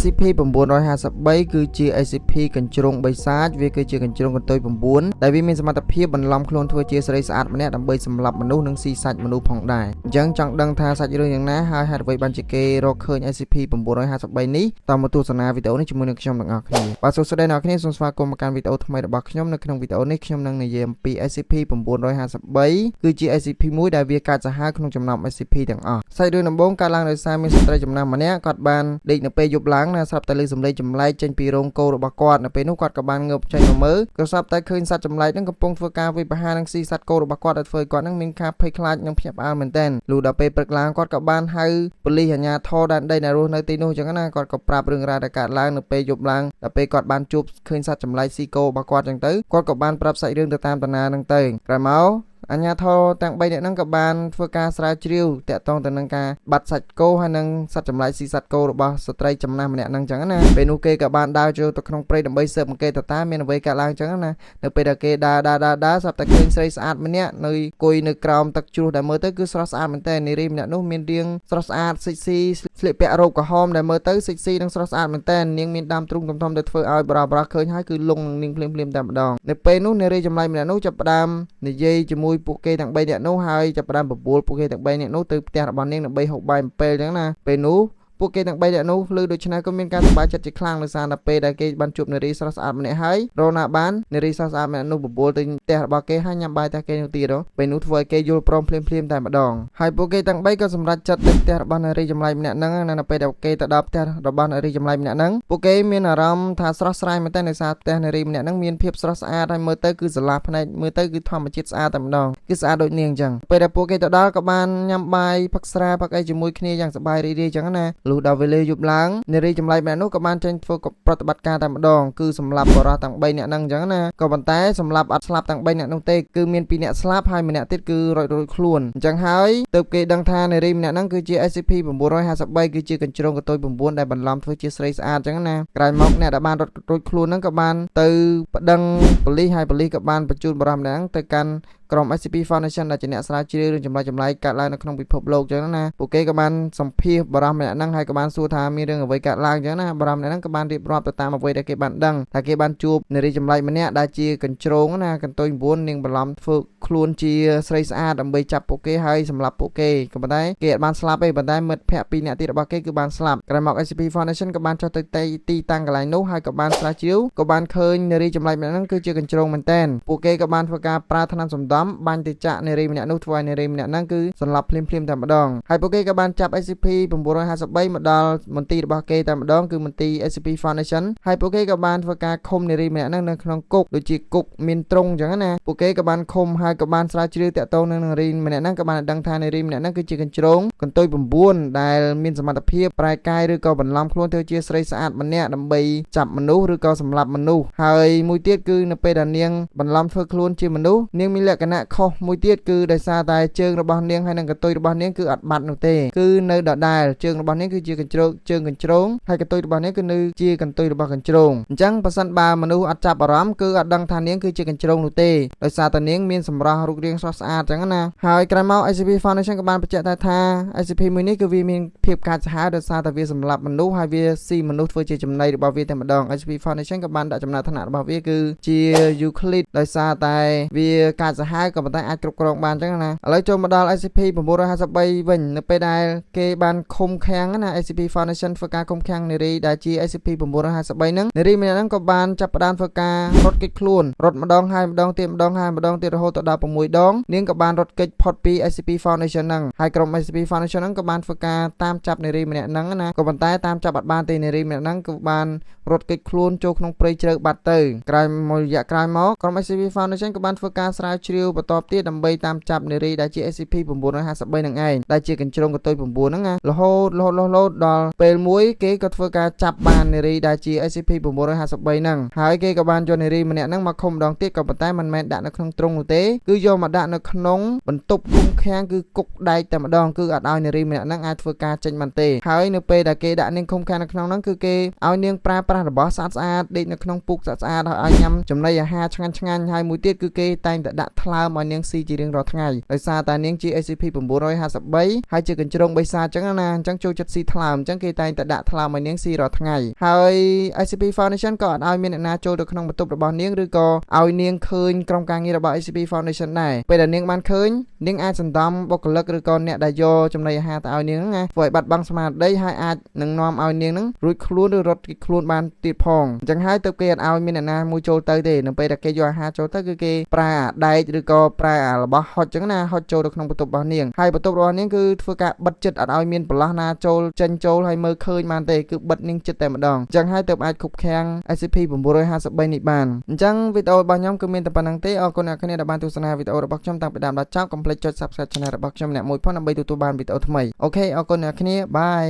SCP 953 គឺជា SCP កញ្ជ្រោងបិសាចវាគឺជាកញ្ជ្រោងកន្ទុយ9ដែលវាមានសមត្ថភាពបន្លំខ្លួនធ្វើជាស្រីស្អាតម្នាក់ដើម្បីសម្លាប់មនុស្សនិងស៊ីសាច់មនុស្សផងដែរអញ្ចឹងចង់ដឹងថាសាច់រឿងយ៉ាងណាហើយហេតុអ្វីបានជាគេរកឃើញ SCP 953នេះតើមកទស្សនាវីដេអូនេះជាមួយនឹងខ្ញុំទាំងអស់គ្នាបាទសួស្តីអ្នកនរគ្នាសូមស្វាគមន៍មកកាន់វីដេអូថ្មីរបស់ខ្ញុំនៅក្នុងវីដេអូនេះខ្ញុំនឹងនិយាយអំពី SCP 953គឺជា SCP មួយដែលវាកាចសាហាវក្នុងចំណោម SCP ទាំងអស់សាច់រឿងដំបូងកើតឡើងដោយសារមានស្ត្រីចំណាស់ម្នាក់គាត់បានដេកនៅពេលយប់ឡើងណាស្រាប់តែឮសំឡេងចម្លែកចេញពីរោងគោរបស់គាត់នៅពេលនោះគាត់ក៏បានងើបចេញមកមើលក៏ស្រាប់តែឃើញសត្វចម្លែកនឹងកំពុងធ្វើការវាយប្រហារនឹងស៊ីសត្វគោរបស់គាត់ដែលធ្វើឲ្យគាត់នឹងមានការភ័យខ្លាចនិងភ្ញាក់ផ្អើលមែនទែនលុះដល់ពេលព្រឹកឡើងគាត់ក៏បានហៅប៉ូលីសអាជ្ញាធរដែនដីដែលរស់នៅទីនោះអញ្ចឹងណាគាត់ក៏ប្រាប់រឿងរ៉ាវដែលកើតឡើងនៅពេលយប់ឡើងដល់ពេលគាត់បានជួបឃើញសត្វចម្លែកស៊ីគោរបស់គាត់អញ្ចឹងទៅគាត់ក៏បានប្រាប់សាច់រឿងទៅតាមតាណានឹងទៅក្រោយមកអញ្ញាធរទាំង3នាក់ហ្នឹងក៏បានធ្វើការស្រាវជ្រាវតាក់ទងទៅនឹងការបាត់សាច់គោហើយនិងសត្វចម្លែកស៊ីសត្វគោរបស់ស្ត្រីចំណាស់ម្នាក់ហ្នឹងអញ្ចឹងណាពេលនោះគេក៏បានដើរចូលទៅក្នុងព្រៃដើម្បីស៊ើបអង្កេតថាមានអ្វីកើតឡើងអញ្ចឹងណានៅពេលដែលគេដើរស្រាប់តែឃើញស្រីស្អាតម្នាក់នៅអង្គុយនៅក្រោមទឹកជ្រោះដែលមើលទៅគឺស្រស់ស្អាតមែនតើនារីម្នាក់នោះមានរាងស្រស់ស្អាតសិចស៊ីស្លៀកពាក់រ៉ូបក្រហមដែលមើលទៅសិចស៊ីនិងស្រស់ស្អាតមែនតើនាងមានដើមទ្រូងធំៗដែលធ្វើឲ្យបរាឃើញហើយគឺលងនឹងនាងភ្លាមតែម្ដងនៅពេលនោះនារីចម្លែកម្នាក់នោះចាប់ផ្ដើមនិយាយជាមួយពួកគេទាំង3នាក់នោះហើយចាប់ផ្ដើមបបួលពួកគេទាំង3នាក់នោះទៅផ្ទះរបស់នាងដើម្បីហូបបាយអំពេលអញ្ចឹងណាពេលនោះពួកគេទាំង3នាក់នោះឮដូច្នេះក៏មានការសប្បាយចិត្តជាខ្លាំងដោយសារតែពេលដែលគេបានជួបនារីស្រស់ស្អាតម្នាក់ហើយរណាបាននារីស្រស់ស្អាតម្នាក់នោះបបួលទៅផ្ទះរបស់គេហើយញ៉ាំបាយតែគេនោះទៀតពេលនោះធ្វើឲ្យគេយល់ព្រមភ្លាមតែម្ដងហើយពួកគេទាំង3ក៏សម្រេចចិត្តទៅផ្ទះរបស់នារីចម្លែកម្នាក់ហ្នឹងនៅពេលដែលគេទៅដល់ផ្ទះរបស់នារីចម្លែកម្នាក់ហ្នឹងពួកគេមានអារម្មណ៍ថាស្រស់ស្រាយមែនតើដោយសារផ្ទះនារីម្នាក់ហ្នឹងមានភាពស្រស់ស្អាតហើយមើលទៅគឺស្រឡះភ្នែកមើលទៅគឺធម្មជាតិស្អាតតែម្ដងគឺស្អាតដូចនាងអញ្ចឹងពេលដែលពួកគេទៅដល់ក៏បានញ៉ាំបាយផឹកស្រាផឹកអីជាមួយគ្នាយ៉ាងសប្បាយរីករាយអញ្ចឹងណាលុះដល់វេលាយប់ឡើងនារីចម្លែកម្នាក់នោះក៏បានចេញធ្វើប្រតិបត្តិការតែម្ដងគឺសម្លាប់បរិសទាំង3នាក់ហ្នឹងអញ្ចឹងណាក៏ប៉ុន្តែសម្លាប់អត់ស្លាប់ទាំង3នាក់នោះទេគឺមាន2នាក់ស្លាប់ហើយម្នាក់ទៀតគឺរួចខ្លួនអញ្ចឹងហើយទើបគេដឹងថានារីម្នាក់ហ្នឹងគឺជា SCP 953គឺជាកញ្ជ្រោងកន្ទុយ9ដែលបន្លំធ្វើជាស្រីស្អាតអញ្ចឹងណាក្រោយមកអ្នកដែលបានរួចខ្លួនហ្នឹងក៏បានទៅប្តឹងប៉ូលីសហើយប៉ូលីសក៏បានបញ្ជូនបរិសម្នាក់ហ្នឹងទៅកាន់ក្រុម SCP Foundation ដែលជាអ្នកស្រាវជ្រាវរឿងចម្លែកកើតឡើងនៅក្នុងពិភពលោកអញ្ចឹងណាពួកគេក៏បានសម្ភាសបរិសម្នាក់ហ្នឹងហើយក៏បានសួរថាមានរឿងអ្វីកើតឡើងអញ្ចឹងណាបរិសម្នាក់ហ្នឹងក៏បានរៀបរាប់ទៅតាមអ្វីដែលគេបានដឹងថាគេបានជួបនារីចម្លែកម្នាក់ដែលជាកញ្ជ្រោងណាកន្ទុយ9នាងបន្លំធ្វើខ្លួនជាស្រីស្អាតដើម្បីចាប់ពួកគេហើយសម្លាប់ពួកគេក៏ប៉ុន្តែគេអត់បានស្លាប់ទេប៉ុន្តែមិត្តភ័ក្តិ2នាក់ទៀតរបស់គេគឺបានស្លាប់ក្រោយមក SCP Foundation ក៏បានចុះទៅទីតាំងកន្លែងនោះហើយក៏បានស្រាវជ្រាវក៏បានឃើញនារីចម្លែកម្នាក់ហ្នឹងគឺជាកញ្ជ្រោងមែនតើពួកគេក៏បានធ្វើការប្រើថ្នាំសម្ដំបាញ់ទៅចាក់នារីម្នាក់នោះធ្វើឲ្យនារីម្នាក់ហ្នឹងគឺសន្លប់ភ្លាមតែម្ដងហើយពួកគេក៏បានចាប់ SCP 953មកដល់មន្ទីររបស់គេតែម្ដងគឺមន្ទីរ SCP Foundation ហើយពួកគេក៏បានធ្វើការឃុំនារីម្នាក់ហ្នឹងនៅក្នុងគុកដូចជាគុកមានទ្រុងអញ្ចឹងណាពួកគេក៏បានឃុំហើយក៏បានស្រាវជ្រាវតាក់ទងនឹងនារីម្នាក់ហ្នឹងក៏បានដឹងថានារីម្នាក់ហ្នឹងគឺជាកញ្ជ្រោងកន្ទុយ9ដែលមានសមត្ថភាពប្រែកាយឬក៏បន្លំខ្លួនទៅជាស្រីស្អាតម្នាក់ដើម្បីចាប់មនុស្សឬក៏សម្លាប់មនុស្សហើយមួយទៀតគឺនៅពេលដែលនាងបន្លំធ្វើខ្លួនជាមនុស្សនាងមានលក្ខណៈខុសមួយទៀតគឺដោយសារតែជើងរបស់នាងហើយនិងកន្ទុយរបស់នាងគឺអត់បាត់នោះទេគឺនៅដដែលជើងរបស់នាងគឺជាកញ្ជ្រោងជើងកញ្ជ្រោងហើយកន្ទុយរបស់នាងគឺនៅជាកន្ទុយរបស់កញ្ជ្រោងអញ្ចឹងបើសិនបើមនុស្សអត់ចាប់អារម្មណ៍គឺអត់ដឹងថានាងគឺជាកញ្ជ្រោងនោះទេដោយសារតែនាងមានសម្រស់រូបរាងស្រស់ស្អាតអញ្ចឹងណាហើយក្រោយមក SCP Foundation ក៏បានបញ្ជាក់ថា SCP មួយនេះគឺវាមានភាពកាចសាហាវដោយសារតែវាសម្លាប់មនុស្សហើយវាស៊ីមនុស្សធ្វើជាចំណីរបស់វាតែម្ដង SCP Foundation ក៏បានដាក់ចំណាត់ឋានៈរបស់វាគឺជា Euclid ដោយសារតែវាកាចសាហាវក៏ប៉ុន្តែអាចគ្រប់គ្រងបានអញ្ចឹងណាឥឡូវចូលមកដល់ SCP 953វិញនៅពេលដែលគេបានឃុំឃាំងណា SCP Foundation ធ្វើការឃុំឃាំងនារីដែលជា SCP 953ហ្នឹងនារីម្នាក់ហ្នឹងក៏បានចាប់ផ្ដើមធ្វើការរត់គេចខ្លួនរត់ម្ដងហើយម្ដងទៀតម្ដងហើយម្ដងទៀតរហូតដល់6ដងនាងក៏បានរត់គេចផុតពី SCP Foundation ហ្នឹងហើយក្រុម SCP Foundation ហ្នឹងក៏បានធ្វើការតាមចាប់នារីម្នាក់ហ្នឹងណាក៏ប៉ុន្តែតាមចាប់អត់បានទេនារីម្នាក់ហ្នឹងក៏បានរត់គេចខ្លួនចូលក្នុងព្រៃជ្រៅបាត់ទៅក្រោយមួយរយៈក្រោយមកក្រុម SCP Foundation ក៏បានធ្វើការស្រាវជ្រាវបន្តទៀតដើម្បីតាមចាប់នារីដែលជា SCP 953នឹងឯងដែលជាកញ្ជ្រោងកន្ទុយ9ហ្នឹងណារហូតដល់ពេលមួយគេក៏ធ្វើការចាប់បាននារីដែលជា SCP 953ហ្នឹងហើយគេក៏បានយកនារីម្នាក់ហ្នឹងមកឃុំម្ដងទៀតក៏ប៉ុន្តែមិនមែនដាក់នៅក្នុងទ្រុងនោះទេគឺយកមកដាក់នៅក្នុងបន្ទប់ឃុំឃាំងគឺគុកដែកតែម្ដងគឺអត់ឲ្យនារីម្នាក់ហ្នឹងអាចធ្វើការចេញបានទេហើយនៅពេលដែលគេដាក់នាងឃុំឃាំងនៅក្នុងហ្នឹងគឺគេឲ្យនាងប្រើប្រាស់របស់ស្អាតដេកនៅក្នុងពុកស្អាតហើយឲ្យញ៉ាំចំណីអាហារឆ្ងាញ់ហើយមួយទៀតគឺគេតែងតែដាក់ថ្លៃ ើមឲ្យនាងស៊ីជារៀងរាល់ថ្ងៃដោយសារតែនាងជា SCP 953ហើយជាកញ្ជ្រោងបិសាចចឹងណាអញ្ចឹងចូលចិត្តស៊ីថ្លើមអញ្ចឹងគេតែងតែដាក់ថ្លើមឲ្យនាងស៊ីរាល់ថ្ងៃហើយ SCP Foundation ក៏អត់ឲ្យមានអ្នកណាចូលទៅក្នុងបន្ទប់របស់នាងឬក៏ឲ្យនាងឃើញក្រុមការងាររបស់ SCP Foundation ដែរពេលដែលនាងបានឃើញនាងអាចសន្តំបុគ្គលិកឬក៏អ្នកដែលយកចំណីអាហារទៅឲ្យនាងហ្នឹងណាធ្វើឲ្យបាត់បង់ស្មារតីហើយអាចនឹងនាំឲ្យនាងហ្នឹងរួចខ្លួនឬរត់គេខ្លួនបានទៀតផងអញ្ចឹងហើយទើបគេអត់ឲ្យមានអ្នកណាមួយចូលទៅទេនៅពេលដែលគេយកអាហារចូលទៅគឺគេប្រើអាដែកឬក៏ប្រើអារបស់ហុចអញ្ចឹងណាហុចចូលទៅក្នុងបន្ទប់របស់នាងហើយបន្ទប់របស់នាងគឺធ្វើការបិទចិត្តអត់ឲ្យមានប្រឡាស់ណាចូលចេញចូលហើយមើលឃើញបានទេគឺបិទនាងចិត្តតែម្ដងអញ្ចឹងហើយទើបអាចគប់ខាំង SCP 953នេះបានអញ្ចឹងវីដេអូរបស់ខ្ញុំគឺមានតែប៉ុណ្្នឹងទេអរគុណអ្នកគ្នាដែលបានទស្សនាវីដេអូរបស់ខ្ញុំតាំងពីដើមដល់ចប់កុំភ្លេចចុច Subscribe Channel របស់ខ្ញុំអ្នកមួយផងដើម្បីទទួលបានវីដេអូថ្មីអូខេអរគុណអ្នកគ្នាបាយ